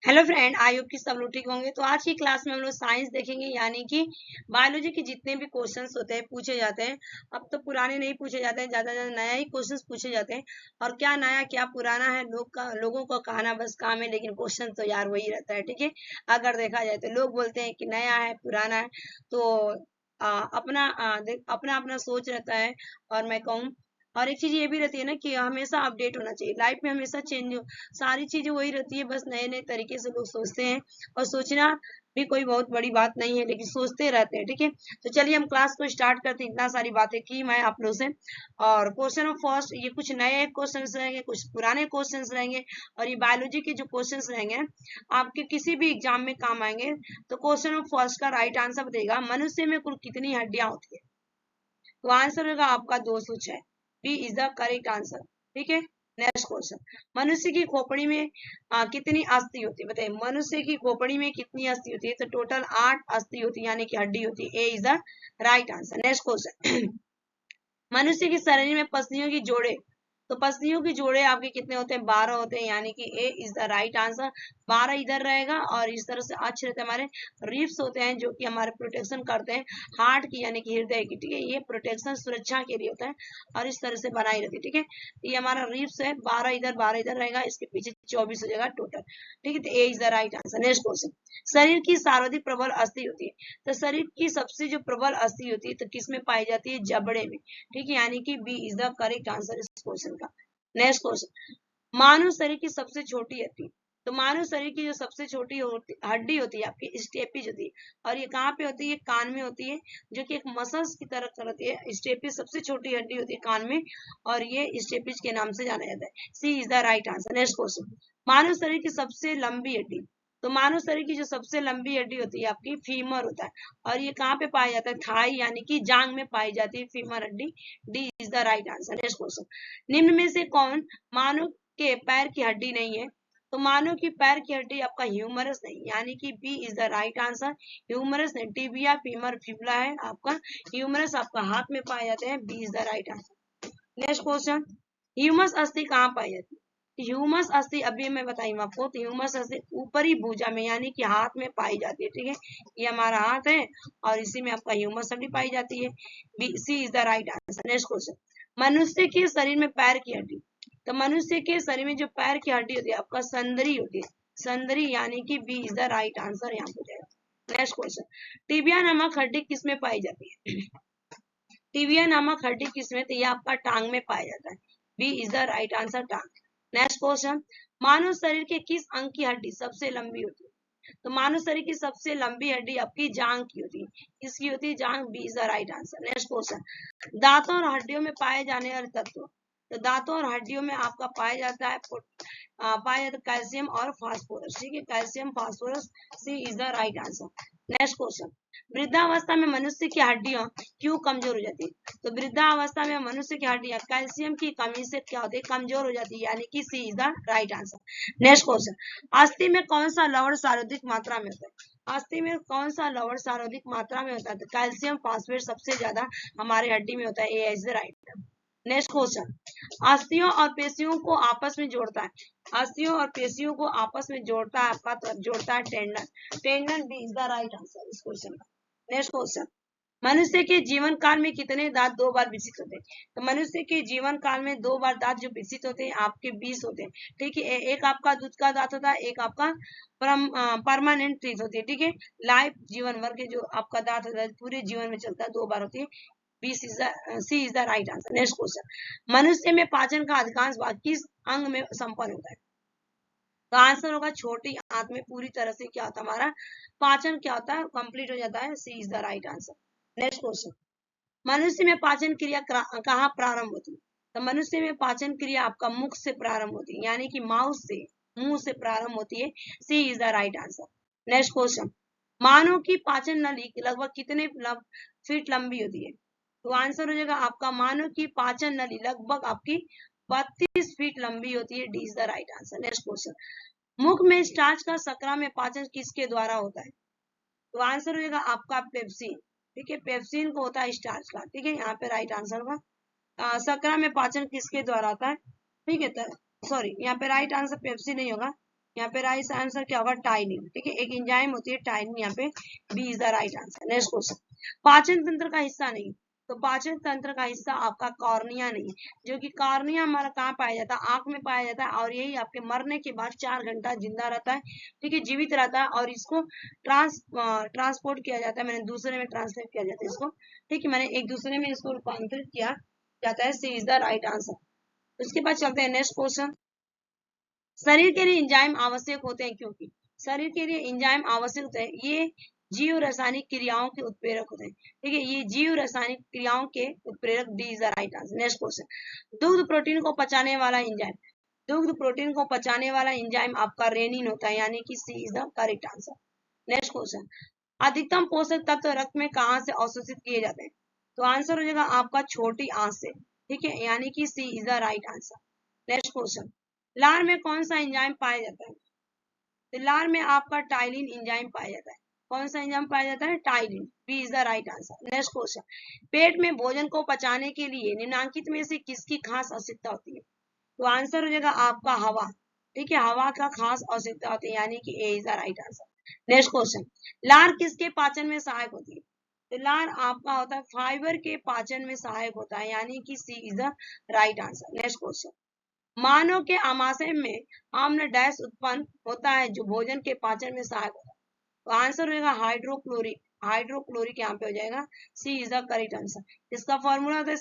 Hello friend, I hope कि सब लोग ठीक होंगे। तो आज की क्लास में हम लोग साइंस देखेंगे, यानी कि बायोलॉजी के जितने भी क्वेश्चंस होते हैं पूछे जाते हैं। अब तो पुराने नहीं पूछे जाते हैं, ज्यादा ज्यादा नया ही क्वेश्चंस पूछे जाते हैं। और क्या नया क्या पुराना है, लोगों का कहना बस काम है, लेकिन क्वेश्चन तो यार वही रहता है। ठीक है, अगर देखा जाए तो लोग बोलते हैं कि नया है पुराना है, तो अपना अपना सोच रहता है। और मैं कहूँ, और एक चीज ये भी रहती है ना कि हमेशा अपडेट होना चाहिए। लाइफ में हमेशा चेंज, सारी चीजें वही रहती है, बस नए नए तरीके से लोग सोचते हैं। और सोचना भी कोई बहुत बड़ी बात नहीं है, लेकिन सोचते रहते हैं। ठीक है, तो चलिए हम क्लास को स्टार्ट करते हैं। इतना सारी बातें की मैं आप लोग से। और क्वेश्चन ऑफ फर्स्ट, ये कुछ नए क्वेश्चंस रहेंगे, कुछ पुराने क्वेश्चंस रहेंगे। और ये बायोलॉजी के जो क्वेश्चंस रहेंगे आपके किसी भी एग्जाम में काम आएंगे। तो क्वेश्चन ऑफ फर्स्ट का राइट आंसर बताइएगा, मनुष्य में कुल कितनी हड्डियां होती है? तो आंसर होगा आपका 206। B is the correct answer. ठीक है, नेक्स्ट क्वेश्चन, मनुष्य की खोपड़ी में कितनी अस्थि होती है? बताइए, मनुष्य की खोपड़ी में कितनी अस्थि होती है? तो टोटल 8 अस्थि होती है, यानी कि हड्डी होती है। A is the right answer. Next question, मनुष्य के शरीर में पसलियों की जोड़े, तो पसलियों की जोड़े आपके कितने होते हैं? 12 होते हैं, यानी कि A is the right answer. 12 इधर रहेगा, और इस तरह से अक्ष रहते हैं, हमारे रिब्स होते हैं जो कि हमारे प्रोटेक्शन करते हैं हार्ट की, यानी कि हृदय की। ठीक है, ये प्रोटेक्शन सुरक्षा के लिए होता है, और इस तरह से बनाई रहती है। ठीक है, ये हमारा रिब्स है, 12 इधर रहेगा, इसके पीछे 24 हो जाएगा टोटल। ठीक है, तो A is the right answer. Next question, शरीर की सर्वाधिक प्रबल अस्थि होती है, तो शरीर की सबसे जो प्रबल अस्थि होती है तो किस में पाई जाती है? जबड़े में। ठीक है, यानी कि B is the correct answer इस क्वेश्चन का। नेक्स्ट क्वेश्चन, मानव शरीर की सबसे छोटी हड्डी, तो मानव शरीर की जो सबसे छोटी हड्डी होती है आपकी स्टेपिज होती है। और ये कहाँ पे होती है? कान में होती है, जो कि एक मसल्स की तरह करती है। स्टेपिज सबसे छोटी हड्डी होती है कान में, और ये स्टेपिज के नाम से जाना जाता है। C is the right answer. Next question, मानव शरीर की सबसे लंबी हड्डी, तो मानव शरीर की जो सबसे लंबी हड्डी होती है आपकी फीमर होता है। और ये कहाँ पे पाया जाता है? थाई, यानी कि जांग में पाई जाती है फीमर हड्डी। D is the right answer. Next question, निम्न में से कौन मानव के पैर की हड्डी नहीं है? तो मानव की पैर की हड्डी आपका ह्यूमरस नहीं, यानी कि B is the right answer. Humerus नहीं, टिबिया फीमर फिबुला है आपका। ह्यूमरस आपका हाथ में पाए जाते हैं। B is the right answer. Next question, humerus अस्थि कहाँ पाई जाती है? ह्यूमस अस्थि अभी मैं बताऊंगा आपको। तो ह्यूमस अस्थि ऊपरी भुजा में, यानी कि हाथ में पाई जाती है। ठीक है, ये हमारा हाथ है, और इसी में आपका ह्यूमस अस्थि पाई जाती है। B C is the right answer. Next question, मनुष्य के शरीर में पैर की हड्डी, तो मनुष्य के शरीर में जो पैर की हड्डी होती है आपका संदरी होती है। संदरी, यानी कि B is the right answer यहाँ हो जाएगा। नेक्स्ट क्वेश्चन, टिबिया नामक हड्डी किसमें पाई जाती है? टिबिया नामक हड्डी किसमें? तो ये आपका टांग में पाया जाता है। B is the right answer, टांग। नेक्स्ट क्वेश्चन, मानव शरीर के किस अंग की हड्डी सबसे लंबी होती है? तो मानव शरीर की सबसे लंबी हड्डी आपकी जांग की होती है। किसकी होती है? जांग। B is the right answer. Next question, दांतों और हड्डियों में पाए जाने वाले तत्व, तो दांतों और हड्डियों में आपका पाया जाता है कैल्शियम और फास्फोरस। ठीक है, calcium phosphorus. C is the right answer. Next question, वृद्धावस्था में मनुष्य की हड्डियां क्यों कमजोर हो जाती है? तो वृद्धावस्था में मनुष्य की हड्डियां कैल्शियम की कमी से क्या होती है? कमजोर हो जाती है, यानी कि C is the right answer. Next question, अस्थि में कौन सा लवण सर्वाधिक मात्रा में होता है? अस्थि में कौन सा लवण सर्वाधिक मात्रा में होता है? तो कैल्शियम फास्फेट सबसे ज्यादा हमारे हड्डी में होता है। A is the right. Next question, अस्थियों और पेशियों को आपस में जोड़ता है, अस्थियों और पेशियों को आपस में जोड़ता है आपका, तो जोड़ता है tendon. Tendon B is the right answer इस क्वेश्चन का। नेक्स्ट क्वेश्चन, मनुष्य के जीवन काल में कितने दांत 2 बार विकसित होते हैं? तो मनुष्य के जीवन काल में 2 बार दांत जो विकसित होते हैं आपके 20 होते हैं। ठीक है, एक आपका दूध का दांत होता है, एक आपका परमानेंट टीथ होती है। ठीक है, लाइफ जीवन भर के जो आपका दांत होता है पूरे जीवन में चलता है, 2 बार होती है। C is the right answer. Next question, मनुष्य में पाचन का अधिकांश भाग किस अंग में संपन्न होता है? तो आंसर होगा छोटी आंत में पूरी तरह से क्या होता है? हमारा पाचन क्या होता है? कंप्लीट हो जाता है। C is the right answer. Next question, मनुष्य में पाचन क्रिया कहाँ प्रारंभ होती है? तो मनुष्य में पाचन क्रिया आपका मुख से प्रारंभ होती है, यानी कि माउथ से, मुंह से प्रारंभ होती है। C is the right answer. Next question, मानव की पाचन नली लगभग कितने फीट लंबी होती है? तो आंसर हो जाएगा आपका, मानव की पाचन नली लगभग आपकी 32 फीट लंबी होती है। D is the right answer. Next question, मुख में स्टार्च का शकरा में पाचन किसके द्वारा होता है? तो आंसर हो जाएगा आपका पेप्सिन। ठीक है, पेप्सिन को होता है स्टार्च का। ठीक है, यहाँ पे राइट आंसर होगा। शकरा में पाचन किसके द्वारा होता है? ठीक है, तो सॉरी, यहाँ पे राइट आंसर पेप्सिन नहीं होगा, यहाँ पे राइट आंसर क्या होगा, टाइनिन। ठीक है, एक एंजाइम होती है टाइनिन, यहाँ पे B is the right answer. Next question, पाचन तंत्र का हिस्सा नहीं, तो पाचन तंत्र का हिस्सा आपका कॉर्निया नहीं, जो कि कॉर्निया हमारा कहाँ पाया जाता है, आंख में पाया जाता है, और यही आपके मरने के बाद 4 घंटा जिंदा रहता है। ठीक है, जीवित रहता है, और इसको ट्रांसपोर्ट किया जाता है, मैंने दूसरे में ट्रांसलेट किया जाता है इसको। ठीक है, मैंने एक दूसरे में इसको रूपांतरित किया जाता है। C is the right answer. उसके बाद चलते हैं नेक्स्ट क्वेश्चन, शरीर के लिए एंजाइम आवश्यक होते हैं, क्योंकि शरीर के लिए एंजाइम आवश्यक होते हैं, ये जीव रासायनिक क्रियाओं के उत्प्रेरक होते हैं। ठीक है, ये जीव रासायनिक क्रियाओं के उत्प्रेरक, D is the right answer. Next question, दुग्ध प्रोटीन को पचाने वाला एंजाइम, दुग्ध प्रोटीन को पचाने वाला एंजाइम आपका रेनिन होता है, यानी कि C is the correct answer. Next question, अधिकतम पोषक तत्व रक्त में कहां से अवशोषित किए जाते हैं, तो आंसर हो जाएगा आपका छोटी आंत से। ठीक है, यानी कि C is the right answer. Next question, लार में कौन सा एंजाइम पाया जाता है, तो लार में आपका टाइलिन एंजाइम पाया जाता है। कौन सा एंजाइम पाया जाता है, टाइलिन, B is the right answer. Next question, पेट में भोजन को पचाने के लिए निम्नलिखित में से किसकी खास आवश्यकता होती है, तो आंसर हो जाएगा आपका हवा। ठीक है, हवा का खास आवश्यकता होती है, यानी कि A is the right answer. Next question, लार किसके पाचन में सहायक होती है, तो लार आपका होता है फाइबर के पाचन में सहायक होता है, यानी कि C is the right answer. Next question, मानव के आमाशय में अम्ल डैश उत्पन्न होता है जो भोजन के पाचन में सहायक होता है, तो आंसर होगा हाइड्रोक्लोरिक, हाइड्रोक्लोरिक यहाँ पे हो जाएगा, C is the correct answer. इसका फॉर्मूला होता है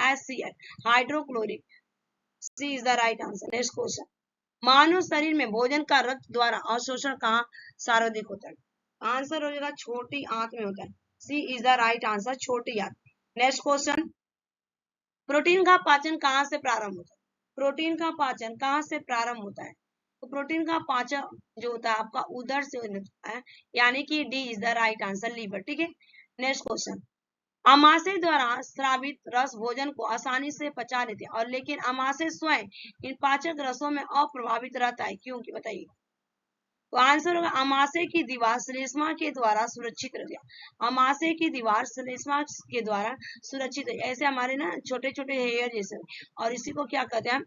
HCl, hydrochloric, C is the right answer. Next question, मानव शरीर में भोजन का रक्त द्वारा अवशोषण कहाँ सर्वाधिक होता है, आंसर हो जाएगा छोटी आंत में होता है, C is the right answer, छोटी आंत। नेक्स्ट क्वेश्चन, प्रोटीन का पाचन कहाँ से प्रारंभ होता है, प्रोटीन का पाचन कहाँ से प्रारंभ होता है, तो प्रोटीन का पाचन जो होता है आपका उदर से होता है, यानी कि D is the right answer, liver. ठीक है, नेक्स्ट क्वेश्चन, अमाशय द्वारा स्रावित रस भोजन को आसानी से पचा लेते हैं, और लेकिन अमाशय स्वयं इन पाचक रसों में अप्रभावित रहता है, क्यों की बताइए, तो आंसर होगा अमाशय की दीवार श्लेष्मा के द्वारा सुरक्षित रहती है, अमाशय की दीवार श्लेष्मा के द्वारा सुरक्षित है, ऐसे हमारे ना छोटे छोटे हेयर जैसे, और इसी को क्या कहते हैं,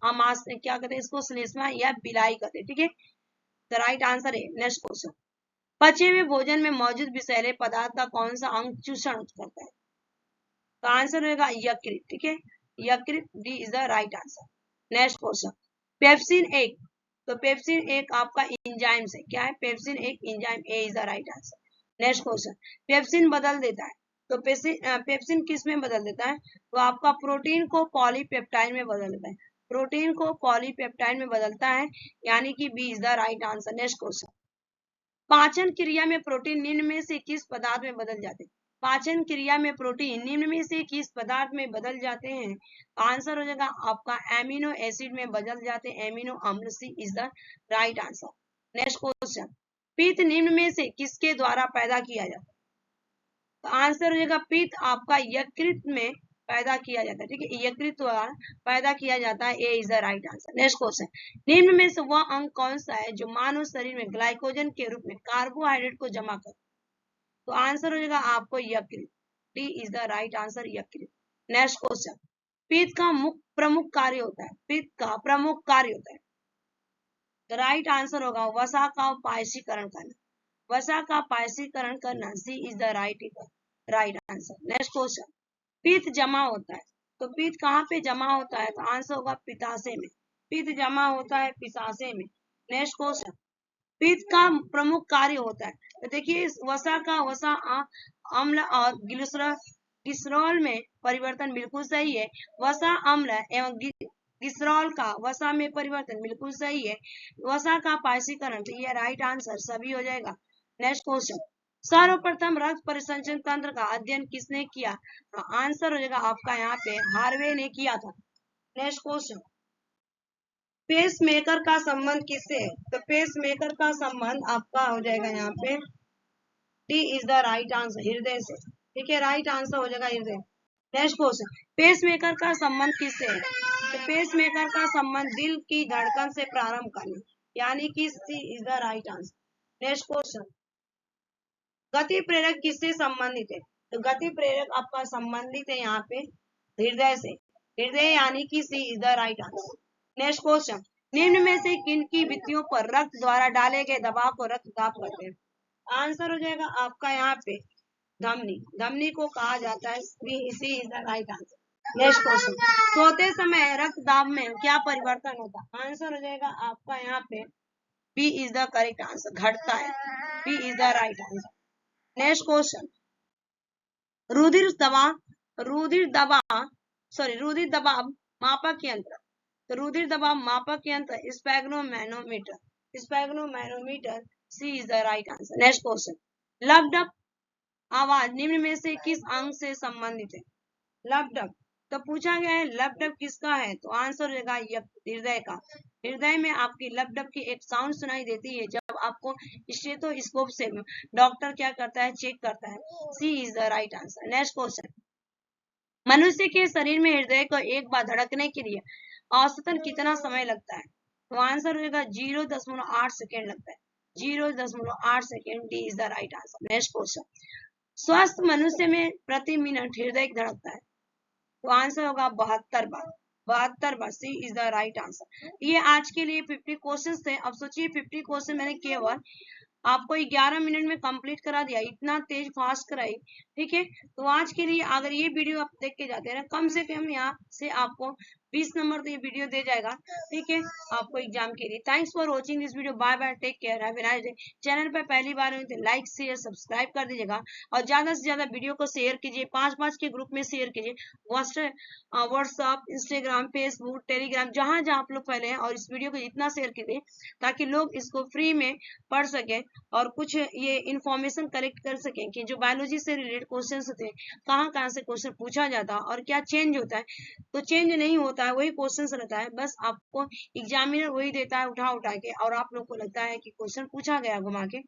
अमाशय क्या कहते हैं, इसको श्लेष्मा या बिलाई कहते हैं। ठीक है, तो राइट आंसर है। नेक्स्ट क्वेश्चन, पचे हुए भोजन में मौजूद विषैले पदार्थ का कौन सा अंग चूषण करता है, तो आंसर होगा यकृत। ठीक है, यकृत, D is the right answer. Next question, pepsin एक, तो पेप्सिन एक आपका एंजाइम से क्या है, पेप्सिन एक enzyme, A is the right answer. Next question, pepsin बदल देता है, तो पेप्सिन किस में बदल देता है, तो आपका प्रोटीन को पॉलीपेप्टाइड में बदल देता है, प्रोटीन को पॉलीपेप्टाइड में बदलता है, यानी कि B is the right answer. Next question, पाचन क्रिया में प्रोटीन निम्न में से किस पदार्थ में बदल जाते हैं, पाचन क्रिया में प्रोटीन निम्न में से किस पदार्थ में बदल जाते हैं, आंसर हो जाएगा आपका एमिनो एसिड में बदल जाते हैं, एमिनो अम्ल, C is the right answer. Next question, पित्त निम्न में से किसके द्वारा पैदा किया जाता है, तो आंसर हो जाएगा पित्त आपका यकृत में पैदा किया जाता है। ठीक है, यकृत द्वारा पैदा किया जाता है, A is the right answer. Next question, निम्न में से वह अंग कौन सा है जो मानव शरीर में ग्लाइकोजन के रूप में कार्बोहाइड्रेट को जमा कर, तो आंसर हो जाएगा आपको यकृत, D is the right answer, यकृत। नेक्स्ट क्वेश्चन, पित्त का प्रमुख कार्य होता है, पित्त का प्रमुख कार्य होता है, तो राइट आंसर होगा वसा का पायसीकरण करना, वसा का पायसीकरण करना, C is the right answer. Next question, पित्त जमा होता है, तो पित्त कहाँ पे जमा होता है, तो आंसर होगा पित्ताशय में, पित्त जमा होता है पित्ताशय में। नेक्स्ट क्वेश्चन, पित्त का प्रमुख कार्य होता है, तो देखिए वसा अम्ल और ग्लिसरॉल में परिवर्तन बिल्कुल सही है, वसा अम्ल एवं ग्लिसरॉल का वसा में परिवर्तन बिल्कुल सही है, वसा का पायसीकरण, तो ये राइट आंसर सभी हो जाएगा। नेक्स्ट क्वेश्चन, सर्वप्रथम रक्त परिसंचरण तंत्र का अध्ययन किसने किया, आंसर हो जाएगा आपका यहाँ पे हार्वे ने किया था। नेक्स्ट क्वेश्चन, पेस मेकर का संबंध किससे है, तो पेस मेकर का संबंध आपका हो जाएगा यहाँ पे D is the right answer, हृदय से। ठीक है, राइट आंसर हो जाएगा हृदय। नेक्स्ट क्वेश्चन, पेस मेकर का संबंध किससे है, तो पेस मेकर का संबंध दिल की धड़कन से प्रारंभ करना, यानी कि C is the right answer. Next question, गति प्रेरक किससे संबंधित है, तो गति प्रेरक आपका संबंधित है यहाँ पे हृदय से, हृदय यानी कि C is the right answer. Next question, निम्न में से किन की भित्तियों पर रक्त द्वारा डाले गए दबाव को रक्तदाब कहते हैं? आंसर हो जाएगा आपका यहाँ पे धमनी। धमनी को कहा जाता है, C is the right answer. Next question, सोते समय रक्तदाब में क्या परिवर्तन होता है? आंसर हो जाएगा आपका यहाँ पे B is the correct answer, घटता है। B is the right answer. Next question, रुधिर दबाव रुधिर दबाव मापक यंत्र। तो रुधिर दबाव मापक यंत्र sphygmomanometer. Sphygmomanometer, C is the right answer. Next question, लबडब आवाज निम्न में से किस अंग से संबंधित है? लबडब, तो पूछा गया है लबडब किसका है? तो आंसर रहेगा हृदय का। हृदय में आपकी लबडब की एक साउंड सुनाई देती है जब आपको स्टेथोस्कोप से डॉक्टर क्या करता है, चेक करता है। C is the right answer. Next question, मनुष्य के शरीर में हृदय को एक बार धड़कने के लिए औसतन कितना समय लगता है? तो आंसर होगा 0.8 सेकेंड लगता है। 0.8 second, D is the right answer. Next question, स्वस्थ मनुष्य में प्रति मिनट हृदय धड़कता है? तो आंसर होगा 72 बार। 72 बार, सी इज द राइट आंसर। ये आज के लिए 50 क्वेश्चन थे। अब सोचिए 50 क्वेश्चन मैंने केवल आपको 11 मिनट में कंप्लीट करा दिया, इतना तेज फास्ट कराई। ठीक है, तो आज के लिए अगर ये वीडियो आप देख के जाते हैं ना, कम से कम यहाँ से आपको 20 नंबर तो ये वीडियो दे जाएगा। ठीक है, आपको एग्जाम के लिए। Thanks for watching this video. Bye bye, take care, have a nice day. Channel पर पहली बार हुई तो लाइक शेयर सब्सक्राइब कर दीजिएगा और ज्यादा से ज्यादा वीडियो को शेयर कीजिए। 5-5 के ग्रुप में शेयर कीजिए, व्हाट्सएप, इंस्टाग्राम, फेसबुक, टेलीग्राम, जहां जहां आप लोग फैले हैं। और इस वीडियो को जितना शेयर कीजिए ताकि लोग इसको फ्री में पढ़ सके और कुछ ये इंफॉर्मेशन कलेक्ट कर सकें कि जो बायोलॉजी से रिलेटेड क्वेश्चन होते हैं, कहाँ कहाँ से क्वेश्चन पूछा जाता है और क्या चेंज होता है। तो चेंज नहीं होता है, वही क्वेश्चन रहता है, बस आपको एग्जामिनर वही देता है उठा उठा के, और आप लोग को लगता है कि क्वेश्चन पूछा गया घुमा के।